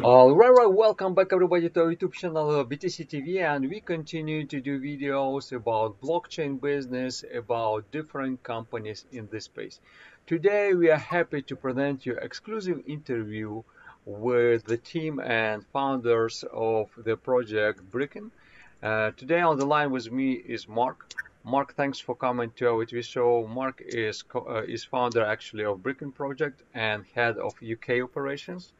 Alright, welcome back everybody to our YouTube channel Btctv, and we continue to do videos about blockchain business, about different companies in this space. Today we are happy to present you exclusive interview with the team and founders of the project BRIKN. Today on the line with me is Mark. Mark, thanks for coming to our TV show. Mark is founder actually of BRIKN project and head of UK operations.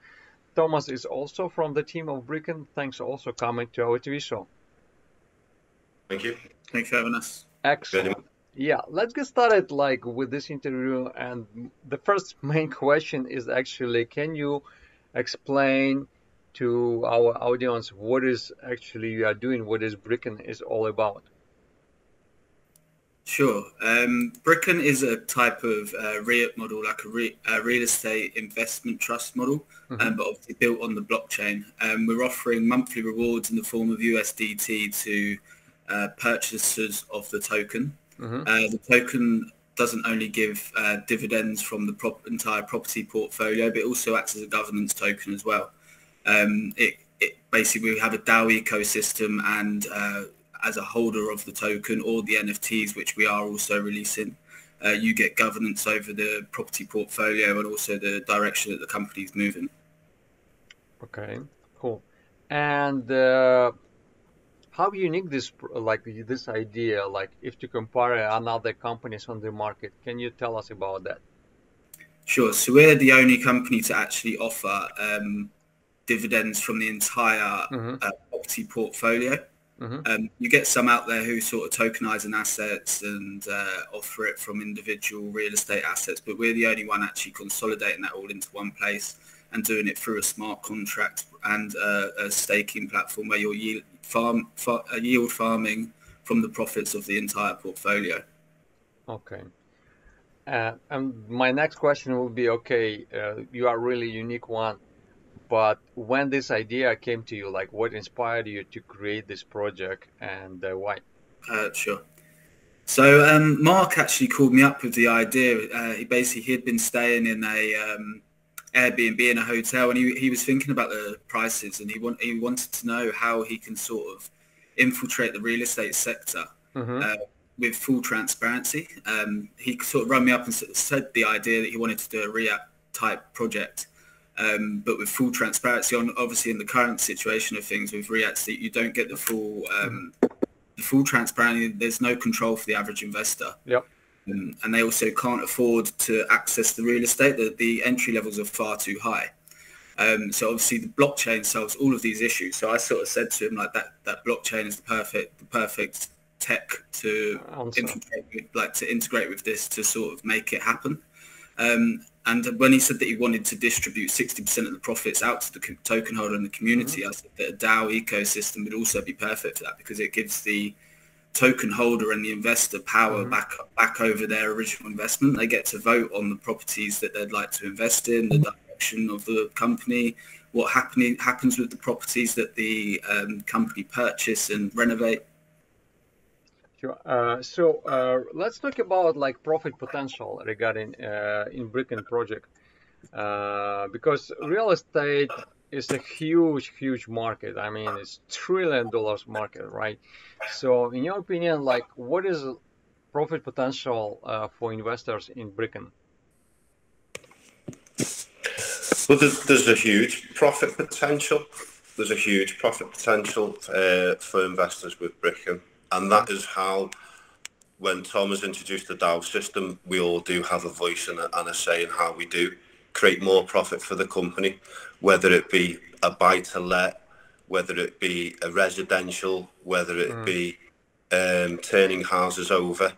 Thomas is also from the team of BRIKN. Thanks also coming to our TV show. Thank you. Thanks for having us. Excellent. Yeah, let's get started with this interview. And the first main question is actually, can you explain to our audience what is actually you are doing, what is BRIKN is all about? Sure. BRIKN is a type of REIT model, like a real estate investment trust model, but obviously built on the blockchain. We're offering monthly rewards in the form of USDT to purchasers of the token. The token doesn't only give dividends from the entire property portfolio, but it also acts as a governance token as well. Basically, we have a DAO ecosystem, and as a holder of the token or the NFTs, which we are also releasing, you get governance over the property portfolio and also the direction that the company is moving. Okay, cool. And how unique this idea, if to compare another companies on the market, can you tell us about that? Sure. So we're the only company to actually offer dividends from the entire property portfolio. You get some out there who sort of tokenize an assets and offer it from individual real estate assets, but we're the only one actually consolidating that all into one place and doing it through a smart contract and a staking platform where you're yield farming from the profits of the entire portfolio. Okay. And my next question will be, okay, you are really unique one. But when this idea came to you, what inspired you to create this project and why? Sure. So Mark actually called me up with the idea. He had been staying in a Airbnb in a hotel, and he was thinking about the prices, and he wanted to know how he can sort of infiltrate the real estate sector with full transparency. He sort of rang me up and said the idea that he wanted to do a REIT type project. But with full transparency on, obviously, in the current situation of things with REITs, that you don't get the full transparency. There's no control for the average investor. Yep. And they also can't afford to access the real estate. The entry levels are far too high. So obviously the blockchain solves all of these issues. So I sort of said to him that blockchain is the perfect tech to integrate with this to sort of make it happen. And when he said that he wanted to distribute 60% of the profits out to the token holder and the community, I said that a DAO ecosystem would also be perfect for that, because it gives the token holder and the investor power back over their original investment. They get to vote on the properties that they'd like to invest in, the direction of the company, what happens with the properties that the company purchase and renovate. So let's talk about profit potential regarding in BRIKN project, because real estate is a huge market. I mean, it's $1 trillion market, right? So in your opinion, what is profit potential for investors in BRIKN? Well, there's a huge profit potential. There's a huge profit potential for investors with BRIKN. And that is how, when Tom has introduced the DAO system, we all do have a voice and a say in how we do create more profit for the company, whether it be a buy-to-let, whether it be a residential, whether it be turning houses over.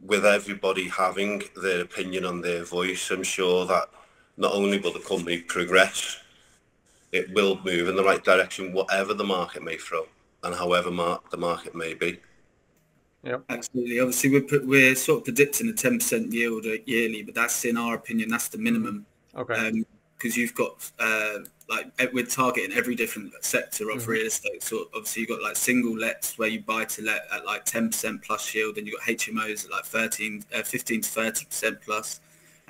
With everybody having their opinion and their voice, I'm sure that not only will the company progress, it will move in the right direction, whatever the market may throw and however the market may be. Yep. Absolutely. Obviously, we're sort of predicting a 10% yield yearly, but that's, in our opinion, that's the minimum. Okay. Because you've got we're targeting every different sector of real estate. So obviously you've got single lets where you buy to let at 10% plus yield, and you've got HMOs at 15 to 30% plus,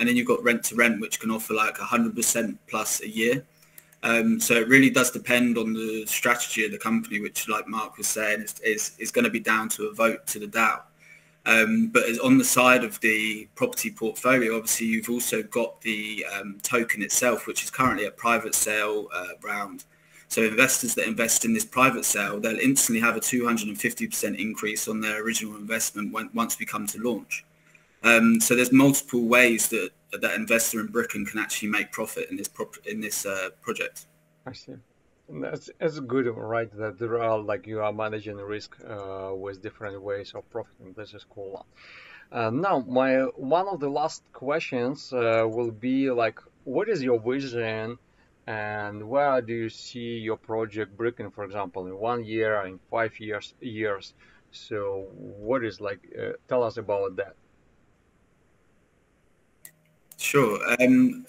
and then you've got rent to rent, which can offer like 100% plus a year. So it really does depend on the strategy of the company, which, like Mark was saying, is going to be down to a vote to the DAO. But as on the side of the property portfolio, obviously you've also got the token itself, which is currently a private sale round. So investors that invest in this private sale, they'll instantly have a 250% increase on their original investment once we come to launch. So there's multiple ways that that investor in BRIKN can actually make profit in this project. I see. And that's good, right? That there are, like, you are managing risk with different ways of profiting. This is cool. Now, one of the last questions will be like, what is your vision, and where do you see your project BRIKN, for example, in 1 year, in 5 years? So, what is like? Tell us about that. Sure.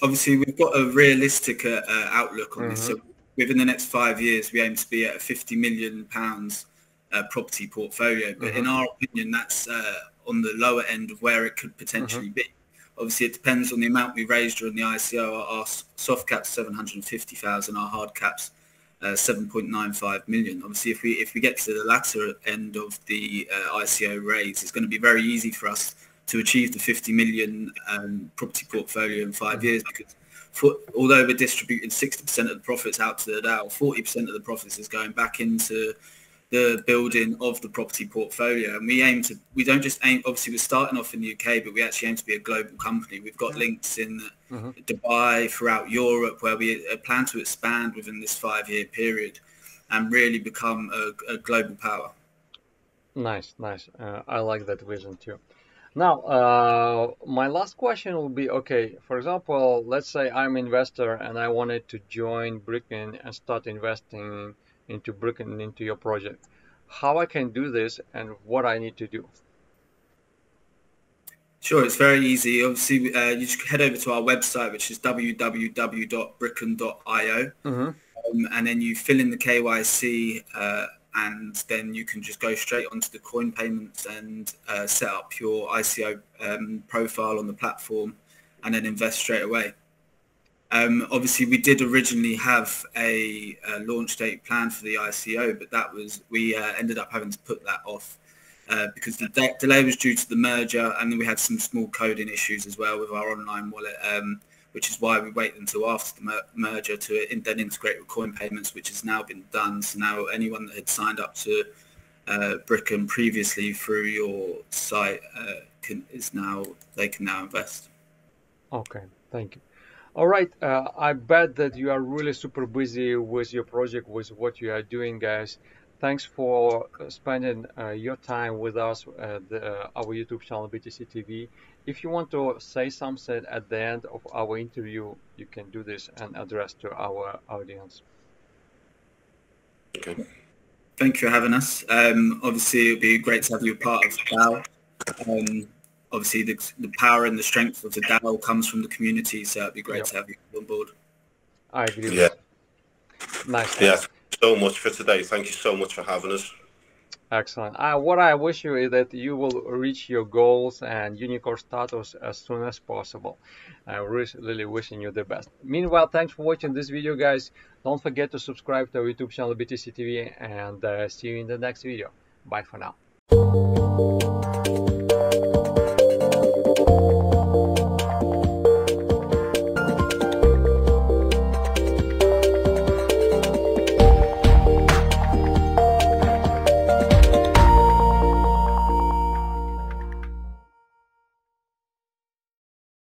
Obviously, we've got a realistic outlook on this. So within the next 5 years, we aim to be at a £50 million property portfolio. But in our opinion, that's on the lower end of where it could potentially be. Obviously, it depends on the amount we raised during the ICO. Our soft cap's 750,000, our hard cap's 7.95 million. Obviously, if we get to the latter end of the ICO raise, it's going to be very easy for us to achieve the 50 million property portfolio in 5 years, because although we're distributing 60% of the profits out to the DAO, 40% of the profits is going back into the building of the property portfolio. And we don't just aim, obviously we're starting off in the UK, but we actually aim to be a global company. We've got links in Dubai, throughout Europe, where we plan to expand within this 5-year period and really become a global power. Nice. I like that vision too. Now, my last question will be, okay, for example, let's say I'm an investor and I wanted to join BRIKN and start investing into BRIKN, into your project. How I can do this and what I need to do? Sure, it's very easy. Obviously, you just head over to our website, which is www.brikn.io, and then you fill in the KYC, and then you can just go straight onto the coin payments and set up your ICO profile on the platform and then invest straight away. Obviously, we did originally have a launch date planned for the ICO, but we ended up having to put that off because the delay was due to the merger, and then we had some small coding issues as well with our online wallet, which is why we wait until after the merger to then integrate with coin payments, which has now been done. So now anyone that had signed up to BRIKN previously through your site can now invest. Okay, thank you. All right, I bet that you are really super busy with your project, with what you are doing, guys. Thanks for spending your time with us at our YouTube channel, Btctv. If you want to say something at the end of our interview, you can do this and address to our audience. Okay. Thank you for having us. Obviously, it would be great to have you a part of the DAO. Obviously, the power and the strength of the DAO comes from the community, so it'd be great to have you on board. I agree with that. Nice. Yeah, so much for today. Thank you so much for having us. Excellent. What I wish you is that you will reach your goals and unicorn status as soon as possible. I'm really wishing you the best. Meanwhile, thanks for watching this video, guys. Don't forget to subscribe to our YouTube channel, Btctv, and see you in the next video. Bye for now.